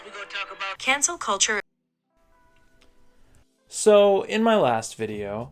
We're gonna talk about cancel culture. So, in my last video,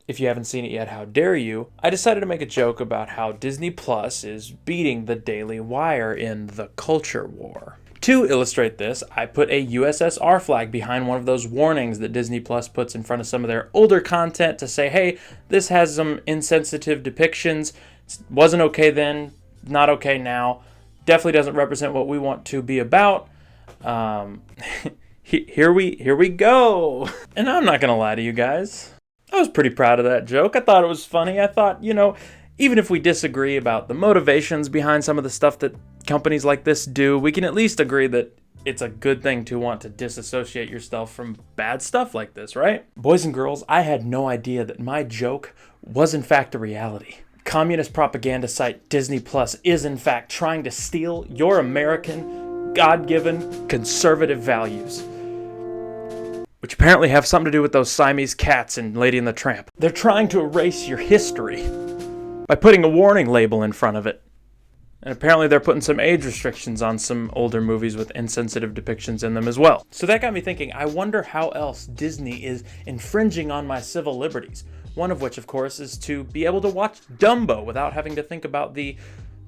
if you haven't seen it yet, how dare you, I decided to make a joke about how Disney Plus is beating the Daily Wire in the culture war. To illustrate this, I put a USSR flag behind one of those warnings that Disney Plus puts in front of some of their older content to say, hey, this has some insensitive depictions, wasn't okay then, not okay now, definitely doesn't represent what we want to be about. Here we go. And I'm not gonna lie to you guys, I was pretty proud of that joke. I thought it was funny. I thought, even if we disagree about the motivations behind some of the stuff that companies like this do, we can at least agree that it's a good thing to want to disassociate yourself from bad stuff like this, right? Boys and girls, I had no idea that my joke was in fact a reality. Communist propaganda site Disney Plus is in fact trying to steal your American, God-given, conservative values, which apparently have something to do with those Siamese cats in Lady and the Tramp. They're trying to erase your history by putting a warning label in front of it. And apparently they're putting some age restrictions on some older movies with insensitive depictions in them as well. So that got me thinking, I wonder how else Disney is infringing on my civil liberties. One of which, of course, is to be able to watch Dumbo without having to think about the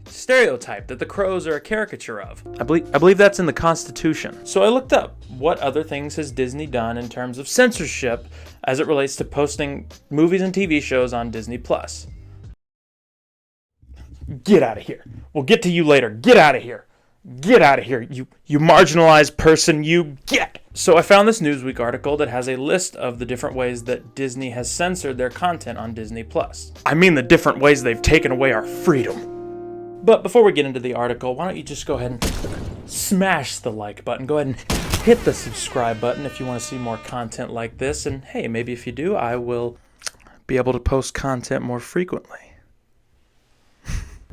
stereotype that the crows are a caricature of. I believe that's in the Constitution. So I looked up what other things has Disney done in terms of censorship as it relates to posting movies and TV shows on Disney Plus. Get out of here. We'll get to you later. Get out of here. Get out of here, you marginalized person, you get. So I found this Newsweek article that has a list of the different ways that Disney has censored their content on Disney Plus. I mean the different ways they've taken away our freedom. But before we get into the article, why don't you just go ahead and smash the like button. Go ahead and hit the subscribe button if you want to see more content like this. And hey, maybe if you do, I will be able to post content more frequently.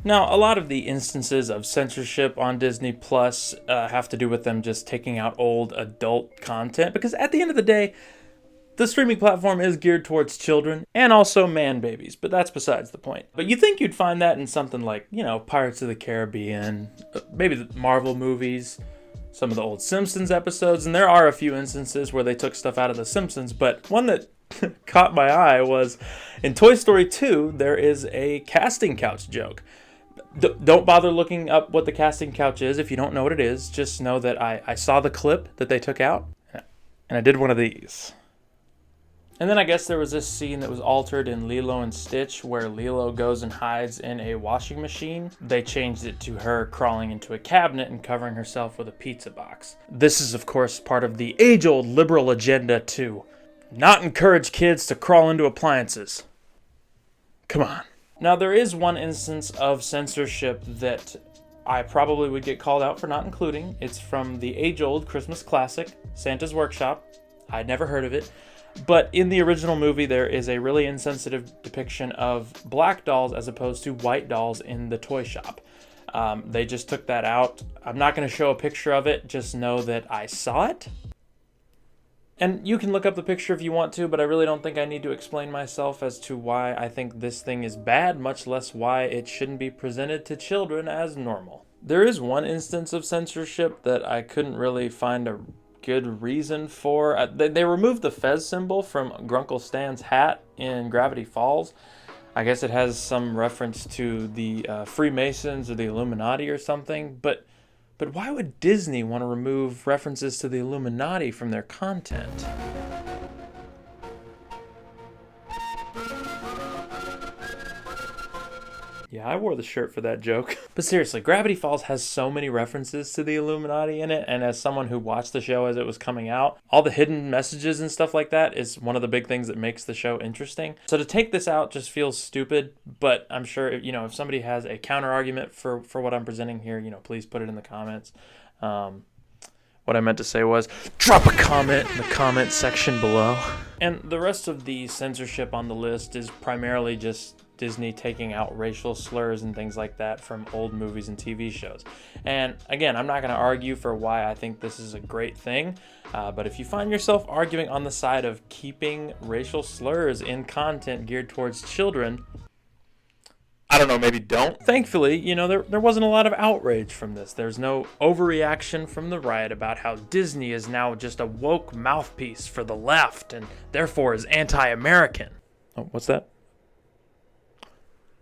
Now, a lot of the instances of censorship on Disney Plus have to do with them just taking out old adult content, because at the end of the day, the streaming platform is geared towards children and also man babies, but that's besides the point. But you'd think you'd find that in something like, Pirates of the Caribbean, maybe the Marvel movies, some of the old Simpsons episodes, and there are a few instances where they took stuff out of the Simpsons, but one that caught my eye was in Toy Story 2, there is a casting couch joke. Don't bother looking up what the casting couch is if you don't know what it is. Just know that I saw the clip that they took out, and I did one of these. And then I guess there was this scene that was altered in Lilo and Stitch where Lilo goes and hides in a washing machine. They changed it to her crawling into a cabinet and covering herself with a pizza box. This is, of course, part of the age-old liberal agenda to not encourage kids to crawl into appliances. Come on. Now, there is one instance of censorship that I probably would get called out for not including. It's from the age-old Christmas classic, Santa's Workshop. I'd never heard of it. But in the original movie, there is a really insensitive depiction of black dolls as opposed to white dolls in the toy shop. They just took that out. I'm not going to show a picture of it. Just know that I saw it. And you can look up the picture if you want to, but I really don't think I need to explain myself as to why I think this thing is bad, much less why it shouldn't be presented to children as normal. There is one instance of censorship that I couldn't really find a good reason for. They removed the Fez symbol from Grunkle Stan's hat in Gravity Falls. I guess it has some reference to the Freemasons or the Illuminati or something, but why would Disney want to remove references to the Illuminati from their content? Yeah, I wore the shirt for that joke. But seriously, Gravity Falls has so many references to the Illuminati in it, and as someone who watched the show as it was coming out, all the hidden messages and stuff like that is one of the big things that makes the show interesting. So to take this out just feels stupid, but I'm sure, if somebody has a counter argument for what I'm presenting here, please put it in the comments. What I meant to say was, drop a comment in the comment section below. And the rest of the censorship on the list is primarily just Disney taking out racial slurs and things like that from old movies and TV shows. And again, I'm not going to argue for why I think this is a great thing, but if you find yourself arguing on the side of keeping racial slurs in content geared towards children, I don't know, maybe don't. Thankfully, there wasn't a lot of outrage from this. There's no overreaction from the right about how Disney is now just a woke mouthpiece for the left and therefore is anti-American. Oh, what's that?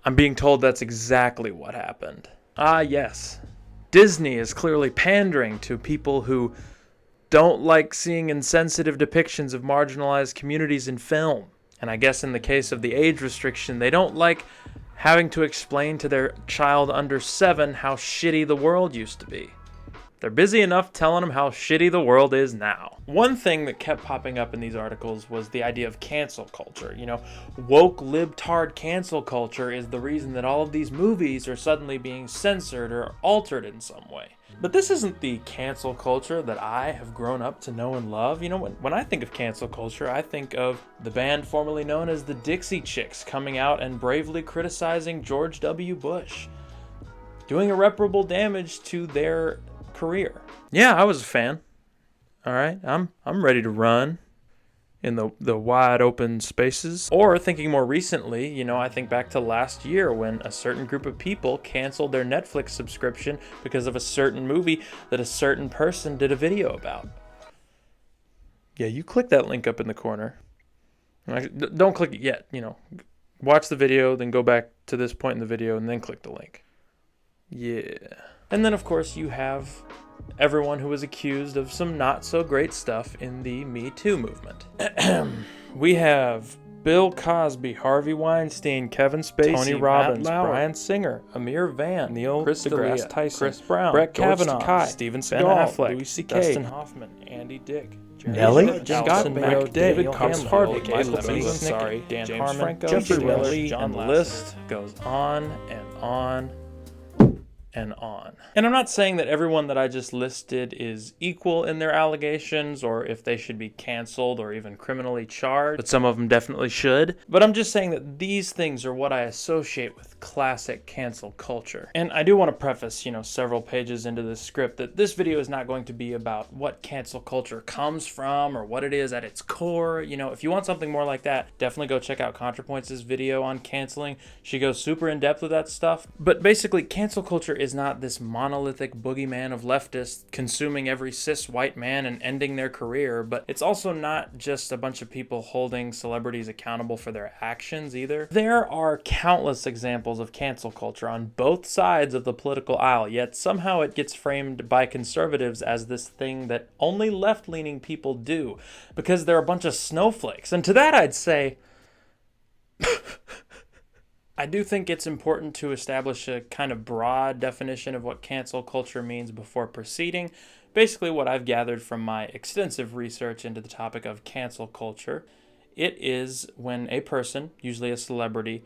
I'm being told that's exactly what happened. Ah, yes. Disney is clearly pandering to people who don't like seeing insensitive depictions of marginalized communities in film. And I guess in the case of the age restriction, they don't like having to explain to their child under 7 how shitty the world used to be. They're busy enough telling them how shitty the world is now. One thing that kept popping up in these articles was the idea of cancel culture. Woke libtard cancel culture is the reason that all of these movies are suddenly being censored or altered in some way. But this isn't the cancel culture that I have grown up to know and love. When I think of cancel culture, I think of the band formerly known as the Dixie Chicks coming out and bravely criticizing George W. Bush, doing irreparable damage to their career. Yeah, I was a fan. All right, I'm ready to run in the wide open spaces. Or thinking more recently, I think back to last year when a certain group of people canceled their Netflix subscription because of a certain movie that a certain person did a video about. Yeah, you click that link up in the corner. Don't click it yet, Watch the video, then go back to this point in the video and then click the link. Yeah. And then, of course, you have everyone who was accused of some not so great stuff in the Me Too movement. We have Bill Cosby, Harvey Weinstein, Kevin Spacey, Tony Robbins, Bryan Singer, Amir Van, Neil deGrasse Tyson, Chris Brown, Brett Kavanaugh, Steven Seagal, Louis C.K., Dustin Hoffman, Andy Dick, Nelly, Scott Mayo, David Harvey, Dan Harmon, Jeffrey Miller, John. The list goes on and on and on. And I'm not saying that everyone that I just listed is equal in their allegations or if they should be canceled or even criminally charged, but some of them definitely should. But I'm just saying that these things are what I associate with classic cancel culture. And I do want to preface, several pages into this script that this video is not going to be about what cancel culture comes from or what it is at its core. If you want something more like that, definitely go check out ContraPoints' video on canceling. She goes super in depth with that stuff. But basically, cancel culture is not this monolithic boogeyman of leftists consuming every cis white man and ending their career, but it's also not just a bunch of people holding celebrities accountable for their actions either. There are countless examples of cancel culture on both sides of the political aisle, yet somehow it gets framed by conservatives as this thing that only left-leaning people do because they're a bunch of snowflakes. And to that I'd say I do think it's important to establish a kind of broad definition of what cancel culture means before proceeding. Basically, what I've gathered from my extensive research into the topic of cancel culture, it is when a person, usually a celebrity,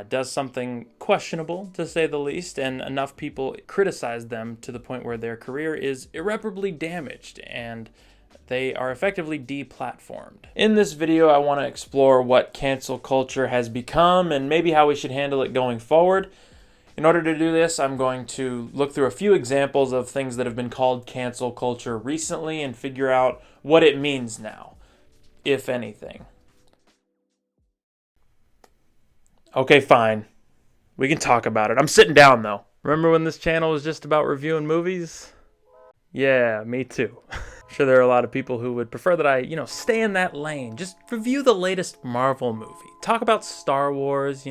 does something questionable, to say the least, and enough people criticize them to the point where their career is irreparably damaged and they are effectively deplatformed. In this video, I want to explore what cancel culture has become and maybe how we should handle it going forward. In order to do this, I'm going to look through a few examples of things that have been called cancel culture recently and figure out what it means now, if anything. Okay, fine. We can talk about it. I'm sitting down, though. Remember when this channel was just about reviewing movies? Yeah, me too. I'm sure there are a lot of people who would prefer that I, stay in that lane. Just review the latest Marvel movie. Talk about Star Wars,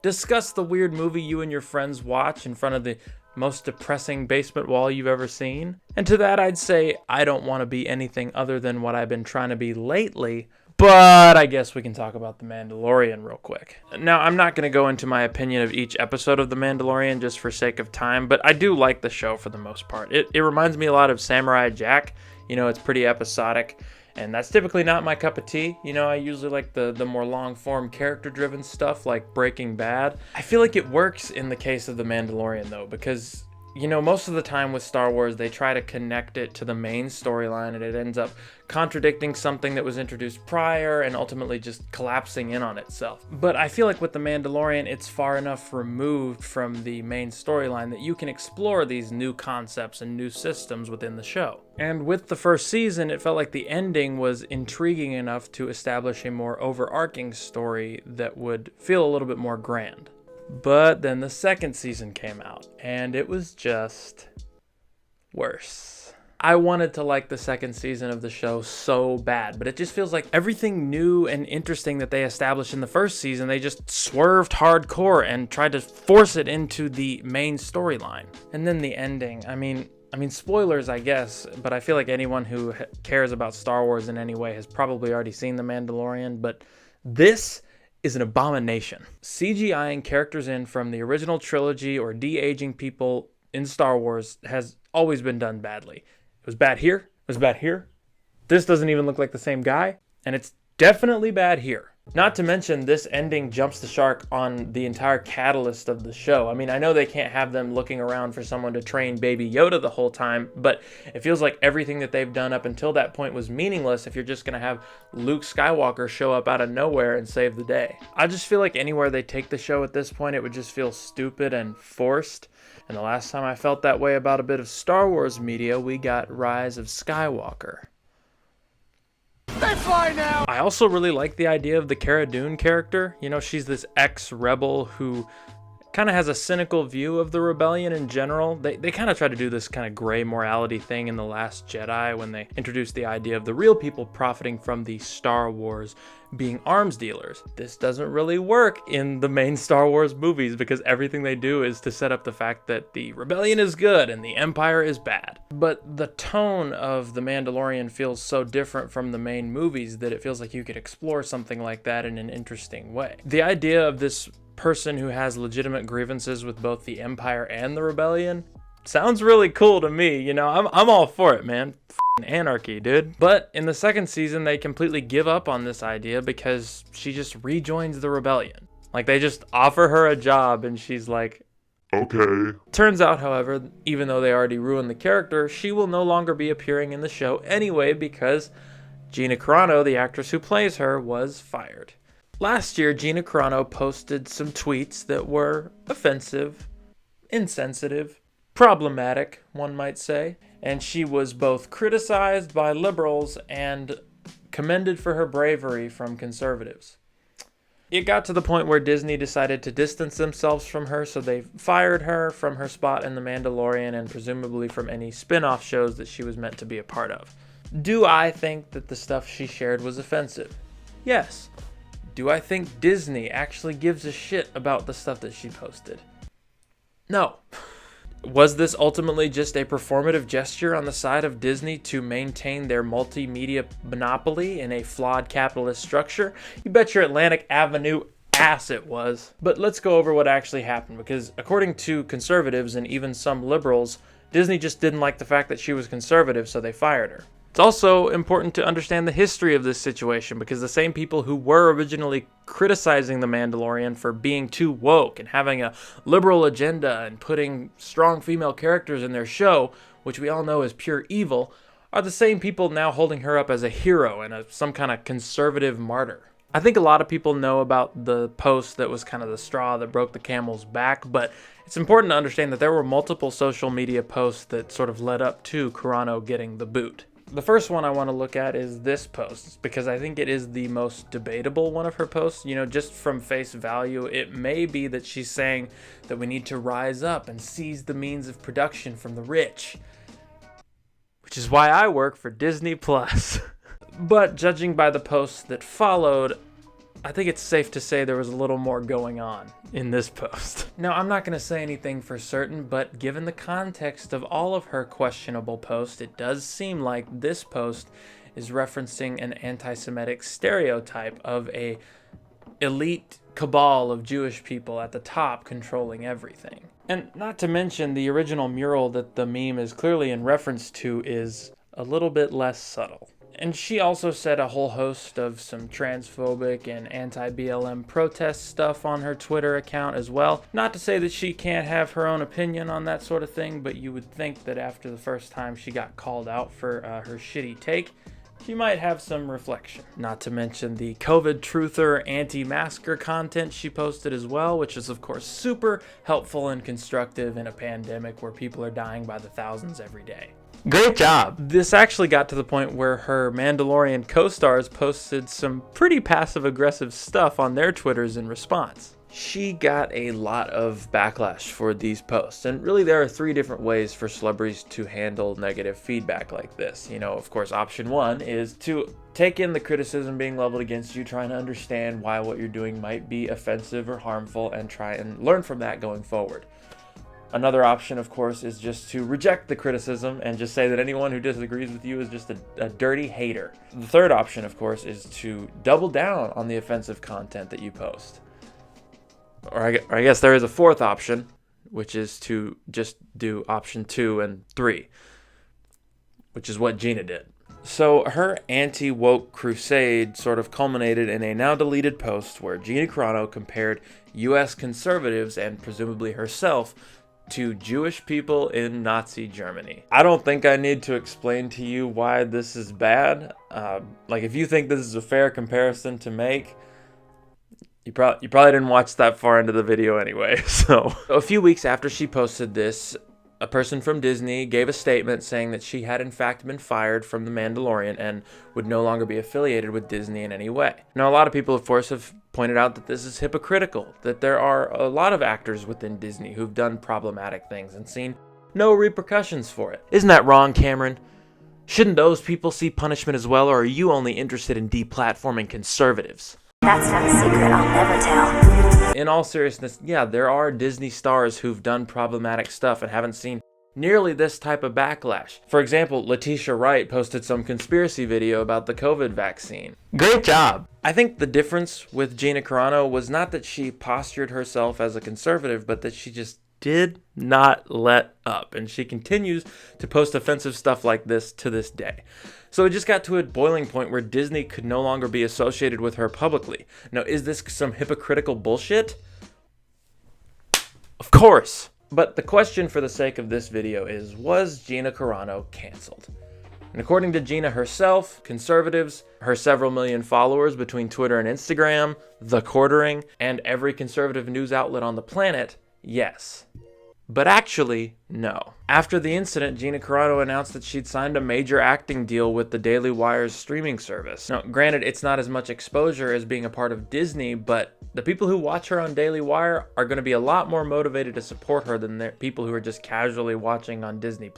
discuss the weird movie you and your friends watch in front of the most depressing basement wall you've ever seen. And to that I'd say I don't want to be anything other than what I've been trying to be lately. But I guess we can talk about The Mandalorian real quick. Now, I'm not going to go into my opinion of each episode of The Mandalorian just for sake of time, but I do like the show for the most part. It reminds me a lot of Samurai Jack. It's pretty episodic, and that's typically not my cup of tea. I usually like the more long-form, character-driven stuff like Breaking Bad. I feel like it works in the case of The Mandalorian, though, because most of the time with Star Wars, they try to connect it to the main storyline, and it ends up contradicting something that was introduced prior and ultimately just collapsing in on itself. But I feel like with The Mandalorian, it's far enough removed from the main storyline that you can explore these new concepts and new systems within the show. And with the first season, it felt like the ending was intriguing enough to establish a more overarching story that would feel a little bit more grand. But then the second season came out, and it was just worse. I wanted to like the second season of the show so bad, but it just feels like everything new and interesting that they established in the first season, they just swerved hardcore and tried to force it into the main storyline. And then the ending, I mean, spoilers, I guess, but I feel like anyone who cares about Star Wars in any way has probably already seen The Mandalorian, but this is an abomination. CGIing characters in from the original trilogy or de-aging people in Star Wars has always been done badly. It was bad here. It was bad here. This doesn't even look like the same guy. And it's definitely bad here. Not to mention, this ending jumps the shark on the entire catalyst of the show. I mean, I know they can't have them looking around for someone to train Baby Yoda the whole time, but it feels like everything that they've done up until that point was meaningless if you're just going to have Luke Skywalker show up out of nowhere and save the day. I just feel like anywhere they take the show at this point, it would just feel stupid and forced. And the last time I felt that way about a bit of Star Wars media, we got Rise of Skywalker. They fly now! I also really like the idea of the Cara Dune character. You know, she's this ex-rebel who kind of has a cynical view of the rebellion in general. They kind of try to do this kind of gray morality thing in The Last Jedi when they introduced the idea of the real people profiting from the Star Wars being arms dealers. This doesn't really work in the main Star Wars movies because everything they do is to set up the fact that the rebellion is good and the Empire is bad. But the tone of The Mandalorian feels so different from the main movies that it feels like you could explore something like that in an interesting way. The idea of this person who has legitimate grievances with both the Empire and the rebellion sounds really cool to me. You know, I'm all for it, man. Anarchy, dude. But in the second season, they completely give up on this idea because she just rejoins the rebellion. Like, they just offer her a job and she's like, okay. Turns out, however, even though they already ruined the character, she will no longer be appearing in the show anyway because Gina Carano, the actress who plays her, was fired. Last year, Gina Carano posted some tweets that were offensive, insensitive, problematic, one might say, and she was both criticized by liberals and commended for her bravery from conservatives. It got to the point where Disney decided to distance themselves from her, so they fired her from her spot in The Mandalorian and presumably from any spin-off shows that she was meant to be a part of. Do I think that the stuff she shared was offensive? Yes. Do I think Disney actually gives a shit about the stuff that she posted? No. Was this ultimately just a performative gesture on the side of Disney to maintain their multimedia monopoly in a flawed capitalist structure? You bet your Atlantic Avenue ass it was. But let's go over what actually happened, because according to conservatives and even some liberals, Disney just didn't like the fact that she was conservative, so they fired her. It's also important to understand the history of this situation, because the same people who were originally criticizing The Mandalorian for being too woke and having a liberal agenda and putting strong female characters in their show, which we all know is pure evil, are the same people now holding her up as a hero and some kind of conservative martyr. I think a lot of people know about the post that was kind of the straw that broke the camel's back, but it's important to understand that there were multiple social media posts that sort of led up to Carano getting the boot. The first one I want to look at is this post, because I think it is the most debatable one of her posts. You know, just from face value, it may be that she's saying that we need to rise up and seize the means of production from the rich, which is why I work for Disney Plus. But judging by the posts that followed, I think it's safe to say there was a little more going on in this post. Now, I'm not going to say anything for certain, but given the context of all of her questionable posts, it does seem like this post is referencing an anti-Semitic stereotype of a elite cabal of Jewish people at the top controlling everything. And not to mention, the original mural that the meme is clearly in reference to is a little bit less subtle. And she also said a whole host of some transphobic and anti-BLM protest stuff on her Twitter account as well. Not to say that she can't have her own opinion on that sort of thing, but you would think that after the first time she got called out for her shitty take, she might have some reflection. Not to mention the COVID truther anti-masker content she posted as well, which is of course super helpful and constructive in a pandemic where people are dying by the thousands every day. Great job. This actually got to the point where her Mandalorian co-stars posted some pretty passive-aggressive stuff on their Twitters in response. She got a lot of backlash for these posts, and really there are 3 different ways for celebrities to handle negative feedback like this. You know, of course, option 1 is to take in the criticism being leveled against you, trying to understand why what you're doing might be offensive or harmful, and try and learn from that going forward. Another option, of course, is just to reject the criticism and just say that anyone who disagrees with you is just a dirty hater. The third option, of course, is to double down on the offensive content that you post. Or I guess there is a fourth option, which is to just do option 2 and 3, which is what Gina did. So her anti-woke crusade sort of culminated in a now deleted post where Gina Carano compared U.S. conservatives and presumably herself to Jewish people in Nazi Germany. I don't think I need to explain to you why this is bad. Like, if you think this is a fair comparison to make, you probably didn't watch that far into the video anyway. So a few weeks after she posted this, a person from Disney gave a statement saying that she had in fact been fired from The Mandalorian and would no longer be affiliated with Disney in any way. Now, a lot of people, of course, have pointed out that this is hypocritical, that there are a lot of actors within Disney who've done problematic things and seen no repercussions for it. Isn't that wrong, Cameron? Shouldn't those people see punishment as well, or are you only interested in deplatforming conservatives? That's not a secret I'll never tell. In all seriousness, yeah, there are Disney stars who've done problematic stuff and haven't seen nearly this type of backlash. For example, Letitia Wright posted some conspiracy video about the COVID vaccine. Great job! I think the difference with Gina Carano was not that she postured herself as a conservative, but that she just did not let up, and she continues to post offensive stuff like this to this day. So it just got to a boiling point where Disney could no longer be associated with her publicly. Now, is this some hypocritical bullshit? Of course. But the question for the sake of this video is, was Gina Carano canceled? And according to Gina herself, conservatives, her several million followers between Twitter and Instagram, The Quartering, and every conservative news outlet on the planet, yes. But actually, no. After the incident, Gina Carano announced that she'd signed a major acting deal with the Daily Wire's streaming service. Now, granted, it's not as much exposure as being a part of Disney, but the people who watch her on Daily Wire are going to be a lot more motivated to support her than the people who are just casually watching on Disney+.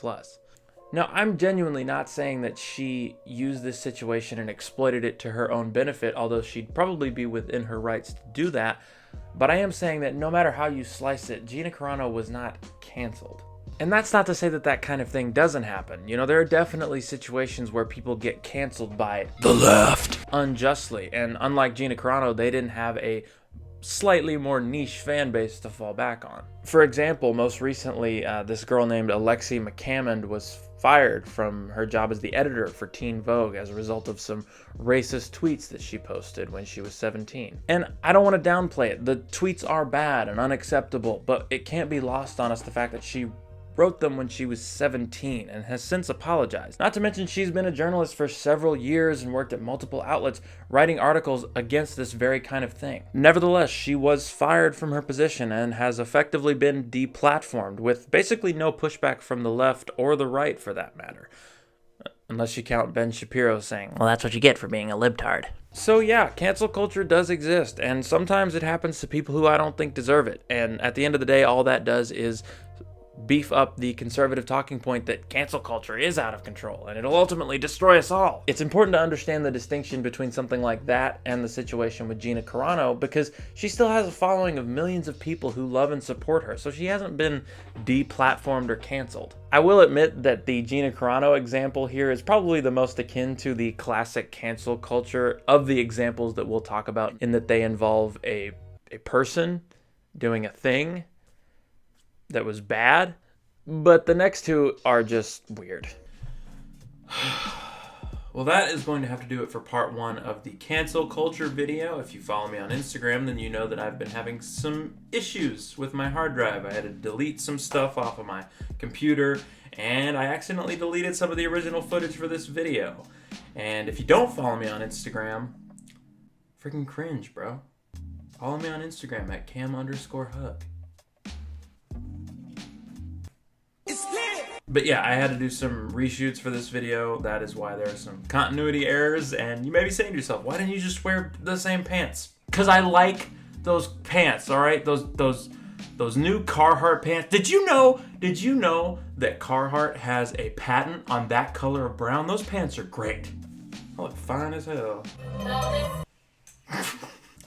Now, I'm genuinely not saying that she used this situation and exploited it to her own benefit, although she'd probably be within her rights to do that. But I am saying that no matter how you slice it, Gina Carano was not canceled. And that's not to say that that kind of thing doesn't happen. You know, there are definitely situations where people get canceled by the left unjustly. And unlike Gina Carano, they didn't have a slightly more niche fan base to fall back on. For example, most recently, this girl named Alexi McCammond was fired from her job as the editor for Teen Vogue as a result of some racist tweets that she posted when she was 17. And I don't want to downplay it. The tweets are bad and unacceptable, but it can't be lost on us the fact that she wrote them when she was 17 and has since apologized. Not to mention she's been a journalist for several years and worked at multiple outlets writing articles against this very kind of thing. Nevertheless, she was fired from her position and has effectively been deplatformed with basically no pushback from the left or the right for that matter. Unless you count Ben Shapiro saying, "Well, that's what you get for being a libtard." So yeah, cancel culture does exist, and sometimes it happens to people who I don't think deserve it. And at the end of the day, all that does is beef up the conservative talking point that cancel culture is out of control and it'll ultimately destroy us all. It's important to understand the distinction between something like that and the situation with Gina Carano, because she still has a following of millions of people who love and support her, so she hasn't been deplatformed or canceled. I will admit that the Gina Carano example here is probably the most akin to the classic cancel culture of the examples that we'll talk about, in that they involve a person doing a thing that was bad, but the next two are just weird. Well, that is going to have to do it for part 1 of the cancel culture video. If you follow me on Instagram, then you know that I've been having some issues with my hard drive. I had to delete some stuff off of my computer, and I accidentally deleted some of the original footage for this video. And if you don't follow me on Instagram, freaking cringe, bro. Follow me on Instagram at cam_hug. But yeah, I had to do some reshoots for this video. That is why there are some continuity errors. And you may be saying to yourself, why didn't you just wear the same pants? Because I like those pants, all right? Those new Carhartt pants. Did you know that Carhartt has a patent on that color of brown? Those pants are great. I look fine as hell.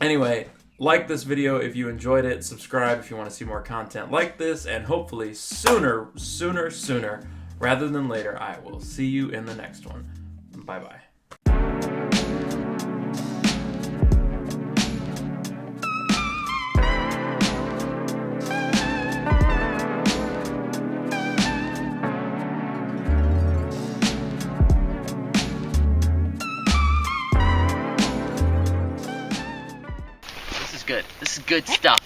Anyway, like this video if you enjoyed it. Subscribe if you want to see more content like this. And hopefully sooner rather than later, I will see you in the next one. Bye-bye. This is good stuff.